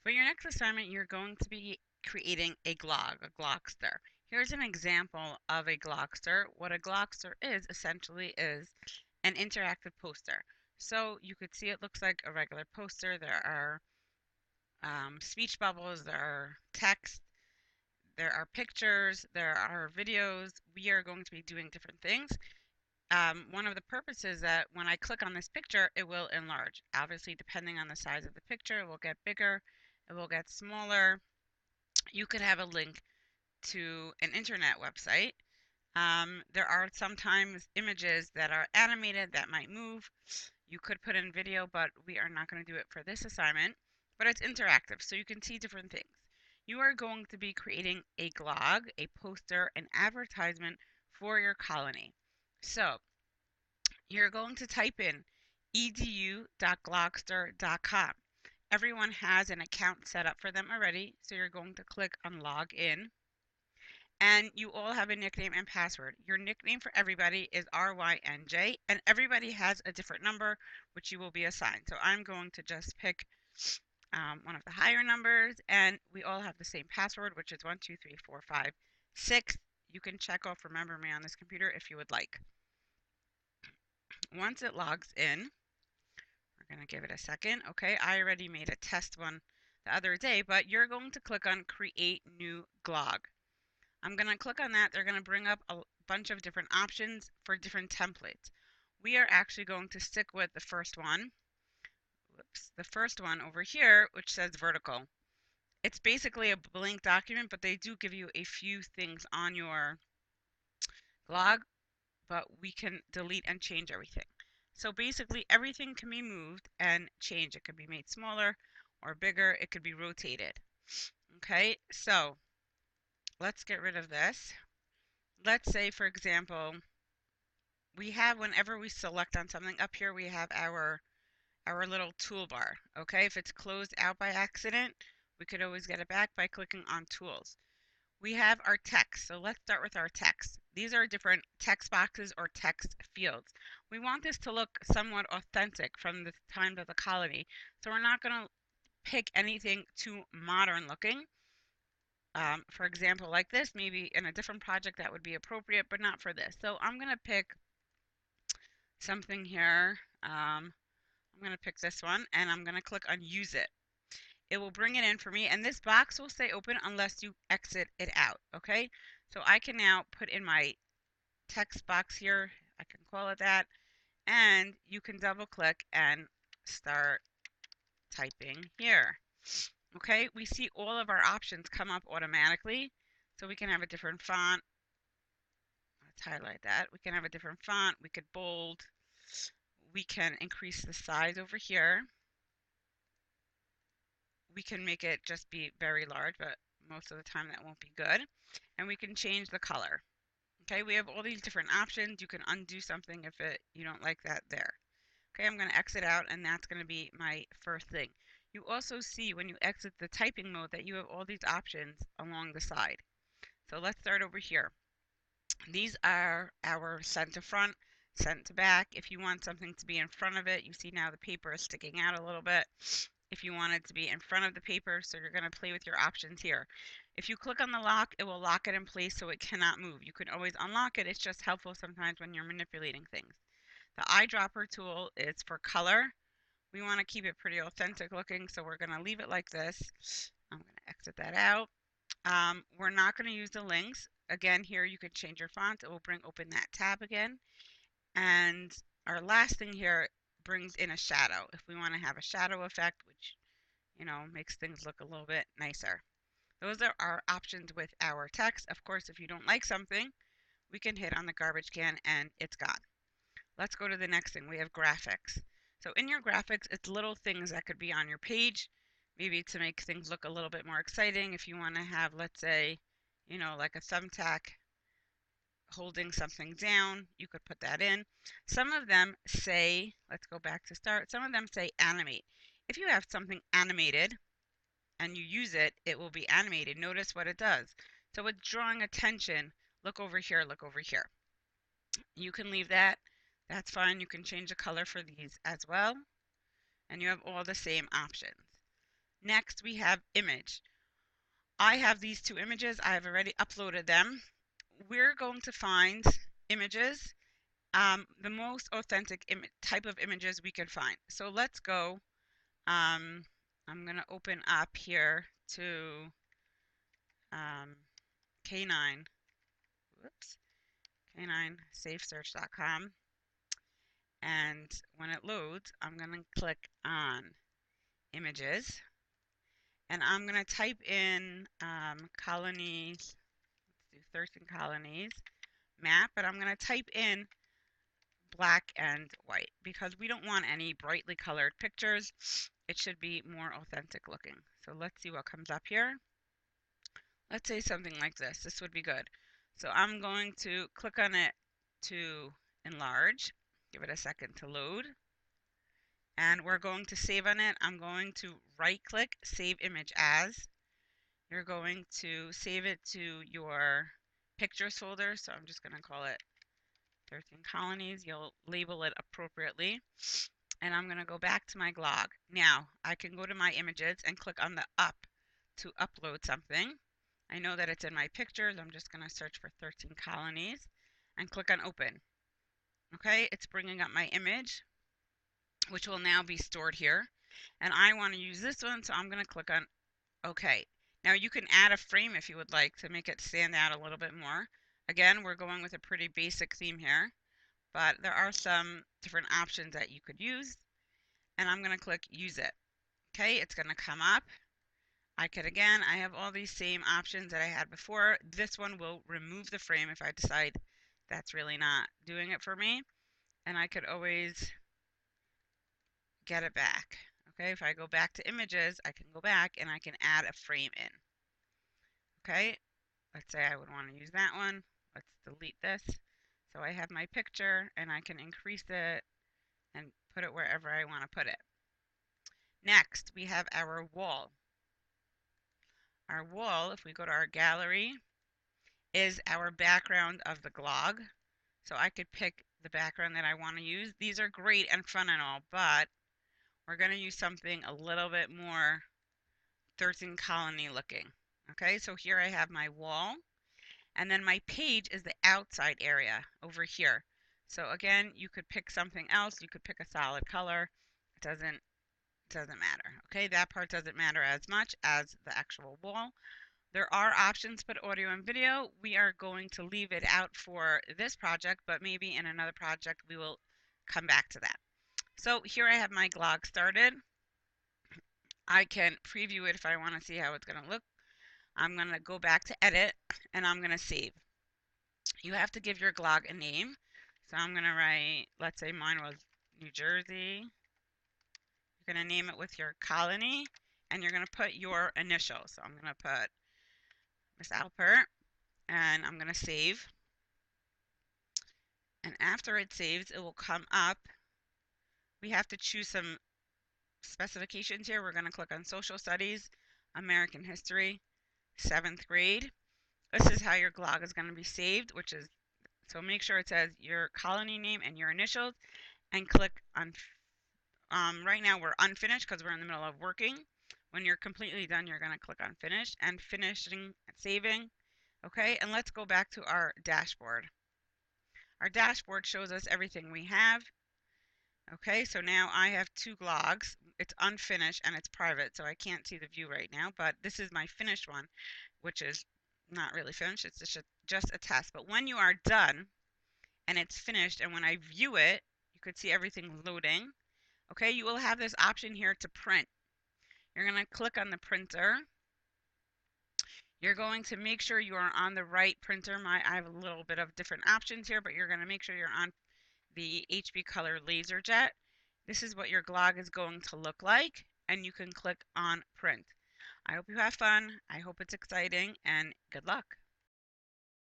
For your next assignment, you're going to be creating a Glogster. Here's an example of a Glogster. What a Glogster is essentially is an interactive poster. So you could see it looks like a regular poster. There are speech bubbles, there are text, there are pictures, there are videos. We are going to be doing different things. One of the purposes that when I click on this picture, it will enlarge. Obviously, depending on the size of the picture, it will get bigger, it will get smaller. You could have a link to an internet website. There are sometimes images that are animated that might move. You could put in video, but we are not going to do it for this assignment. But it's interactive, so you can see different things. You are going to be creating a glog, a poster, an advertisement for your colony. So you're going to type in edu.glogster.com. Everyone has an account set up for them already, so you're going to click on log in. And you all have a nickname and password. Your nickname for everybody is RYNJ, and everybody has a different number, which you will be assigned. So I'm going to just pick one of the higher numbers, and we all have the same password, which is 12345 6. You can check off remember me on this computer if you would like. Once it logs in, we're going to give it a second. Okay, I already made a test one the other day, but you're going to click on create new glog. I'm going to click on that. They're going to bring up a bunch of different options for different templates. We are actually going to stick with the first one. Whoops, the first one over here, which says vertical. It's basically a blank document, but they do give you a few things on your blog, but we can delete and change everything. So basically everything can be moved and changed. It could be made smaller or bigger. It could be rotated. Okay, so let's get rid of this. Let's say, for example, we have whenever we select on something up here, we have our little toolbar. Okay, if it's closed out by accident, we could always get it back by clicking on tools. We have our text. So let's start with our text. These are different text boxes or text fields. We want this to look somewhat authentic from the time of the colony. So we're not going to pick anything too modern looking. For example, like this, maybe in a different project that would be appropriate, but not for this. So I'm going to pick something here. I'm going to pick this one, and I'm going to click on use it. It will bring it in for me, and this box will stay open unless you exit it out, okay? So I can now put in my text box here, I can call it that, and you can double click and start typing here. Okay, we see all of our options come up automatically. So we can have a different font. Let's highlight that. We can have a different font. We could bold. We can increase the size over here. We can make it just be very large, but most of the time that won't be good. And we can change the color. Okay, we have all these different options. You can undo something if you don't like that there. Okay, I'm going to exit out, and that's going to be my first thing. You also see when you exit the typing mode that you have all these options along the side. So let's start over here. These are our center front, center back. If you want something to be in front of it, you see now the paper is sticking out a little bit. If you want it to be in front of the paper, so you're going to play with your options here. If you click on the lock, it will lock it in place so it cannot move. You can always unlock it. It's just helpful sometimes when you're manipulating things. The eyedropper tool is for color. We want to keep it pretty authentic looking, so we're going to leave it like this. I'm going to exit that out. We're not going to use the links. Again, here you could change your font. It will bring open that tab again. And our last thing here brings in a shadow. If we want to have a shadow effect, which, makes things look a little bit nicer. Those are our options with our text. Of course, if you don't like something, we can hit on the garbage can and it's gone. Let's go to the next thing. We have graphics. So in your graphics, it's little things that could be on your page, maybe to make things look a little bit more exciting. If you want to have, let's say, like a thumbtack holding something down, you could put that in. Some of them say, let's go back to start, some of them say animate. If you have something animated and you use it, it will be animated. Notice what it does. So it's drawing attention. Look over here, look over here. You can leave that. That's fine. You can change the color for these as well. And you have all the same options. Next, we have image. I have these two images. I have already uploaded them. We're going to find images, the most authentic type of images we can find. So let's go. I'm going to open up here to um, K9, whoops, K9safesearch.com. And when it loads, I'm going to click on images. And I'm going to type in colonies, let's do 13 colonies map, but I'm going to type in black and white because we don't want any brightly colored pictures. It should be more authentic looking. So let's see what comes up here. Let's say something like this. This would be good. So I'm going to click on it to enlarge. Give it a second to load. And we're going to save on it. I'm going to right click, save image as. You're going to save it to your pictures folder. So I'm just going to call it 13 colonies. You'll label it appropriately. And I'm going to go back to my glog. Now I can go to my images and click on the up to upload something. I know that it's in my pictures. I'm just going to search for 13 colonies and click on open. Okay, it's bringing up my image, which will now be stored here. And I want to use this one, so I'm going to click on OK. Now you can add a frame if you would like to make it stand out a little bit more. Again, we're going with a pretty basic theme here, but there are some different options that you could use. And I'm going to click use it. Okay, it's going to come up. I have all these same options that I had before. This one will remove the frame if I decide that's really not doing it for me. And I could always get it back. Okay, if I go back to images, I can go back and I can add a frame in. Okay, let's say I would want to use that one. Let's delete this. So I have my picture and I can increase it and put it wherever I want to put it. Next, we have our wall. Our wall, if we go to our gallery, is our background of the glog. So I could pick the background that I want to use. These are great and fun and all, but we're going to use something a little bit more 13 colony looking. Okay, so here I have my wall, and then my page is the outside area over here. So again, you could pick something else. You could pick a solid color. It doesn't matter. Okay, that part doesn't matter as much as the actual wall. There are options to put audio and video. We are going to leave it out for this project, but maybe in another project we will come back to that. So here I have my glog started. I can preview it if I want to see how it's going to look. I'm going to go back to edit and I'm going to save. You have to give your glog a name. So I'm going to write, let's say mine was New Jersey. You're going to name it with your colony and you're going to put your initials. So I'm going to put Miss Alpert and I'm going to save. And after it saves, it will come up. We have to choose some specifications here. We're going to click on Social Studies, American History, 7th grade. This is how your glog is going to be saved, which is, so make sure it says your colony name and your initials, and click on, right now we're unfinished because we're in the middle of working. When you're completely done, you're going to click on finish and finishing, saving. Okay, and let's go back to our dashboard. Our dashboard shows us everything we have. Okay, so now I have two glogs. It's unfinished and it's private, so I can't see the view right now, but this is my finished one, which is not really finished. It's just a test. But when you are done and it's finished, and when I view it, you could see everything loading. Okay, you will have this option here to print. You're going to click on the printer. You're going to make sure you are on the right printer. I have a little bit of different options here, but you're going to make sure you're on the HB Color LaserJet. This is what your glog is going to look like, and you can click on print. I hope you have fun. I hope it's exciting, and good luck.